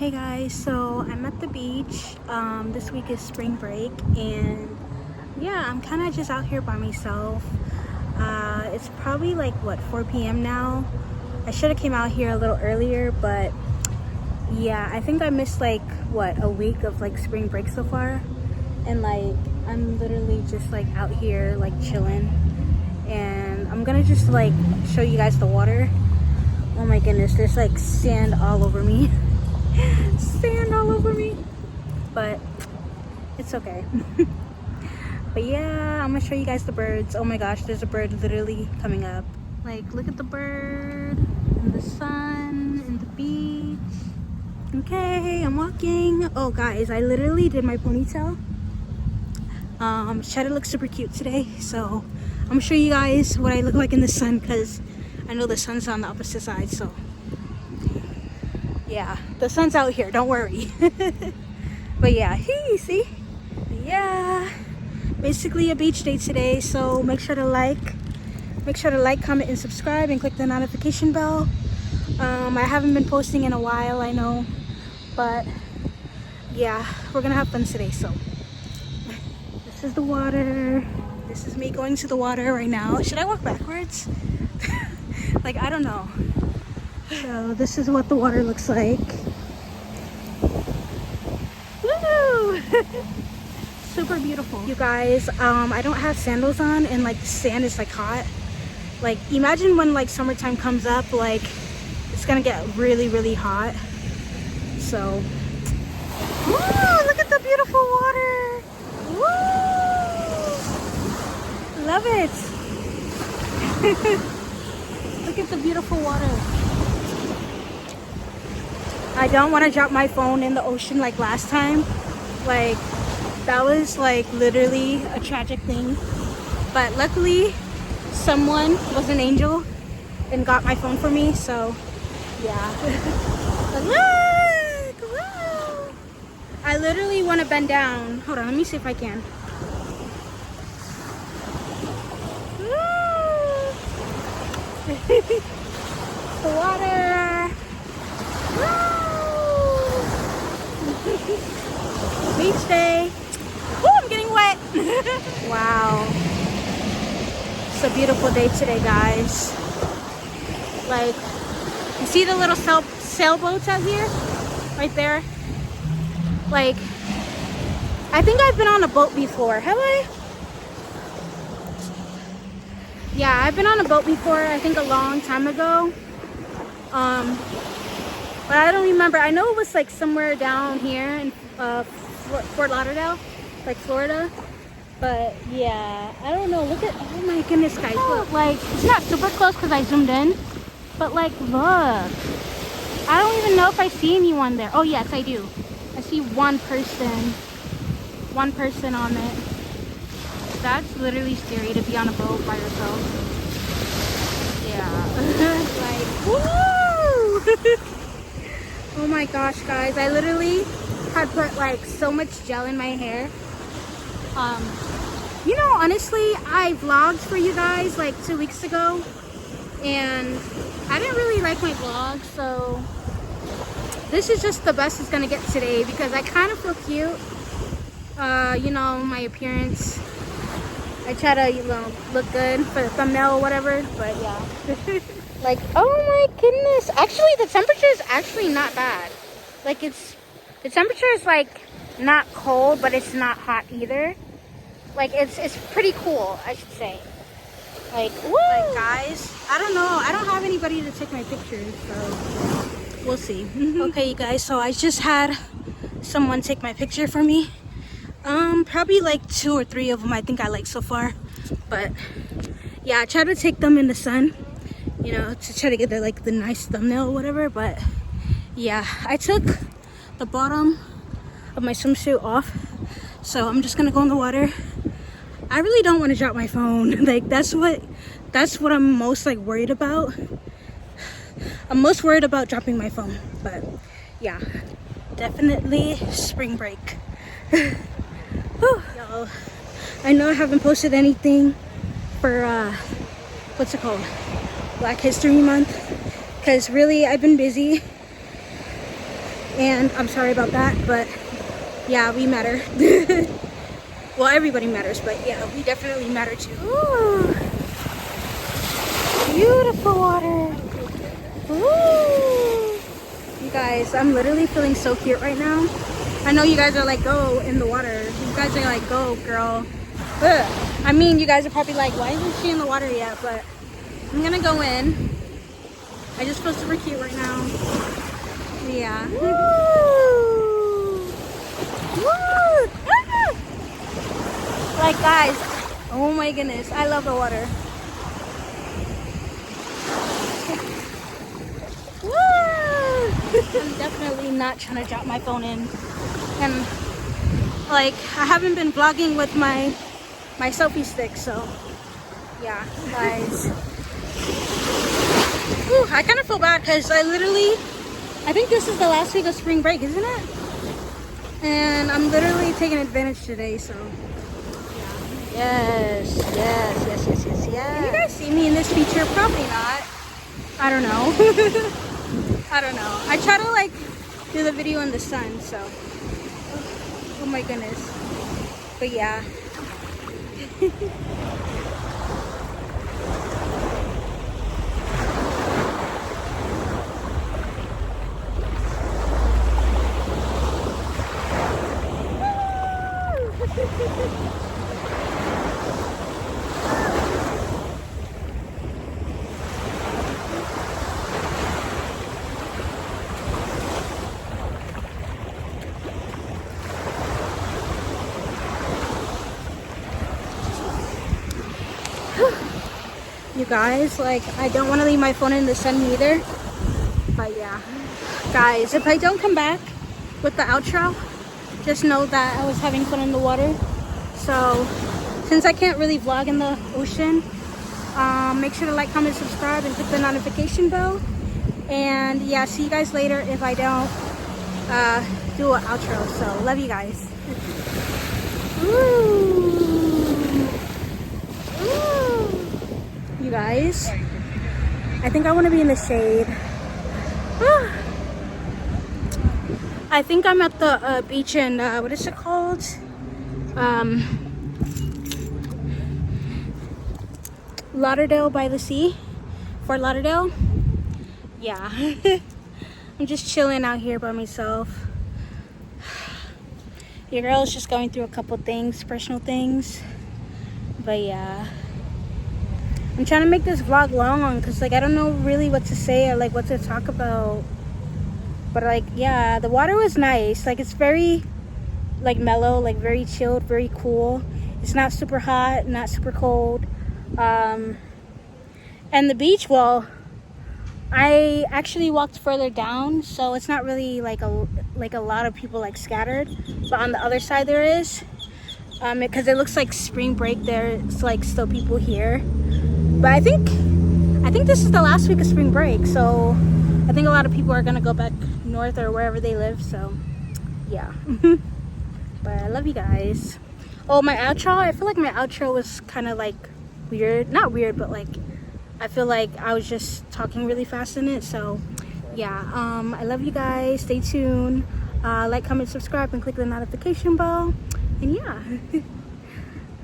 Hey guys, so I'm at the beach. This week is spring break, and yeah, I'm kind of just out here by myself. It's probably like what, 4 p.m. now. I should have came out here a little earlier, but yeah, I think I missed like what, a week of like spring break so far, and like I'm literally just like out here like chilling, and I'm gonna just like show you guys the water. Oh my goodness, there's like sand all over me. Sand all over me, but it's okay. But yeah, I'm gonna show you guys the birds. Oh my gosh, there's a bird literally coming up. Like, look at the bird and the sun and the beach. Okay, I'm walking. Oh guys, I literally did my ponytail. Cheddar looks super cute today, so I'm gonna show you guys what I look like in the sun, because I know the sun's on the opposite side. So yeah, the sun's out here, don't worry. But yeah, see, yeah, basically a beach day today. So make sure to like, comment and subscribe, and click the notification bell. I haven't been posting in a while, I know, but yeah, we're gonna have fun today. So this is the water. This is me going to the water right now. Should I walk backwards? Like, I don't know. So this is what the water looks like. Woo! Super beautiful. You guys, I don't have sandals on, and like the sand is like hot. Like, imagine when like summertime comes up, like it's gonna get really, really hot. So, woo! Look at the beautiful water. Woo! Love it. Look at the beautiful water. I don't want to drop my phone in the ocean like last time. Like, that was like literally a tragic thing. But luckily, someone was an angel and got my phone for me. So, yeah. But look! Wow! I literally want to bend down. Hold on, let me see if I can. The water. Beach day. Oh, I'm getting wet. Wow. It's a beautiful day today, guys. Like, you see the little sailboats out here? Right there? Like, I think I've been on a boat before. Have I? Yeah, I've been on a boat before, I think a long time ago. But I don't remember. I know it was like somewhere down here in Fort Lauderdale, like Florida. But yeah, I don't know. Look at, oh my goodness, guys. Look, like, it's not super close because I zoomed in. But like, look. I don't even know if I see anyone there. Oh yes, I do. I see one person. One person on it. That's literally scary to be on a boat by yourself. Yeah. Like, woo! Oh my gosh, guys, I literally had put like so much gel in my hair. You know, honestly, I vlogged for you guys like 2 weeks ago, and I didn't really like my vlog, so this is just the best it's gonna get today, because I kind of feel cute. You know, my appearance, I try to, you know, look good for the thumbnail or whatever, but yeah. Like, oh my goodness. Actually, the temperature is actually not bad. Like, the temperature is like not cold, but it's not hot either. Like, it's pretty cool, I should say. Like, woo! Like, guys, I don't know. I don't have anybody to take my pictures, so we'll see. Okay, you guys, so I just had someone take my picture for me. Probably like 2 or 3 of them I think I like so far. But yeah, I try to take them in the sun, you know, to try to get the nice thumbnail or whatever. But yeah, I took the bottom of my swimsuit off, so I'm just gonna go in the water. I really don't want to drop my phone. Like, that's what I'm most like worried about. I'm most worried about dropping my phone. But yeah, definitely spring break. Y'all, I know I haven't posted anything for what's it called, Black History Month, because really I've been busy. And I'm sorry about that, but yeah, we matter. Well, everybody matters, but yeah, we definitely matter too. Ooh, beautiful water. Ooh. You guys, I'm literally feeling so cute right now. I know you guys are like, go in the water. You guys are like, go, girl. Ugh. I mean, you guys are probably like, why isn't she in the water yet? But I'm gonna go in. I just feel super cute right now. Yeah. Woo! Woo! Like, guys, oh my goodness, I love the water. Woo! I'm definitely not trying to drop my phone in. And like, I haven't been vlogging with my selfie stick, so yeah, guys. Ooh, I kind of feel bad because I think this is the last week of spring break, isn't it? And I'm literally taking advantage today, so yeah. Yes. Can you guys see me in this feature? Probably not. I don't know. I don't know. I try to like do the video in the sun, so oh my goodness. But yeah. You guys, like, I don't want to leave my phone in the sun either, but yeah, guys, if I don't come back with the outro, just know that I was having fun in the water. So since I can't really vlog in the ocean, make sure to like, comment, subscribe, and click the notification bell. And yeah, see you guys later if I don't do an outro. So love you guys. Woo. You guys, I think I want to be in the shade. I think I'm at the beach in what is it called? Lauderdale by the sea. Fort Lauderdale. Yeah. I'm just chilling out here by myself. Your girl is just going through a couple things, personal things, but yeah, I'm trying to make this vlog long because like I don't know really what to say or like what to talk about. But like, yeah, the water was nice. Like, it's very like mellow, like very chilled, very cool. It's not super hot, not super cold. And the beach, well, I actually walked further down, so it's not really like a lot of people like scattered, but on the other side there is, because it looks like spring break there. It's like still people here. But I think this is the last week of spring break, so I think a lot of people are gonna go back north or wherever they live, so yeah. But I love you guys. Oh, my outro, I feel like my outro was kind of like weird. Not weird, but like I feel like I was just talking really fast in it. So yeah, I love you guys. Stay tuned. Like, comment, subscribe, and click the notification bell. And yeah,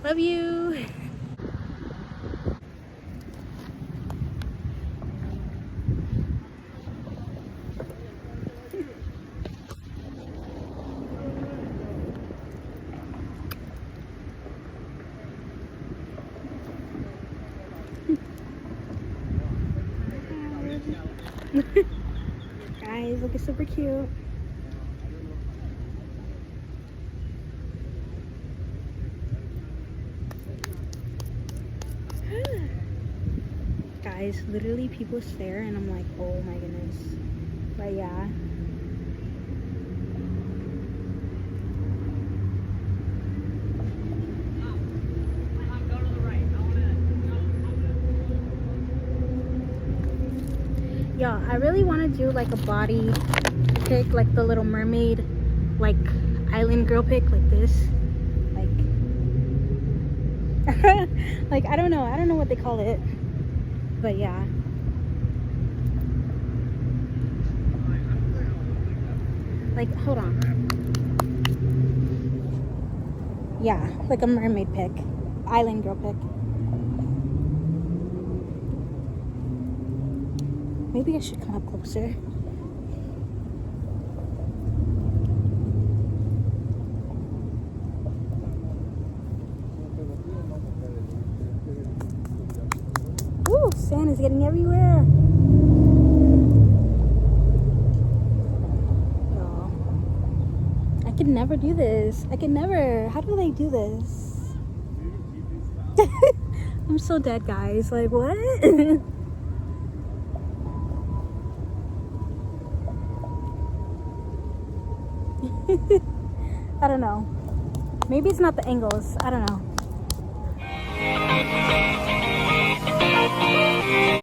love you. Guys, looking super cute. Guys, literally people stare and I'm like, oh my goodness. But yeah. Yeah, I really want to do like a body pic, like the Little Mermaid, like island girl pic, like this, like like I don't know what they call it, but yeah. Like, hold on. Yeah, like a mermaid pic. Island girl pic. Maybe I should come up closer. Ooh, sand is getting everywhere. No. I could never do this. I could never. How do they do this? I'm so dead, guys. Like, what? I don't know. Maybe it's not the angles. I don't know.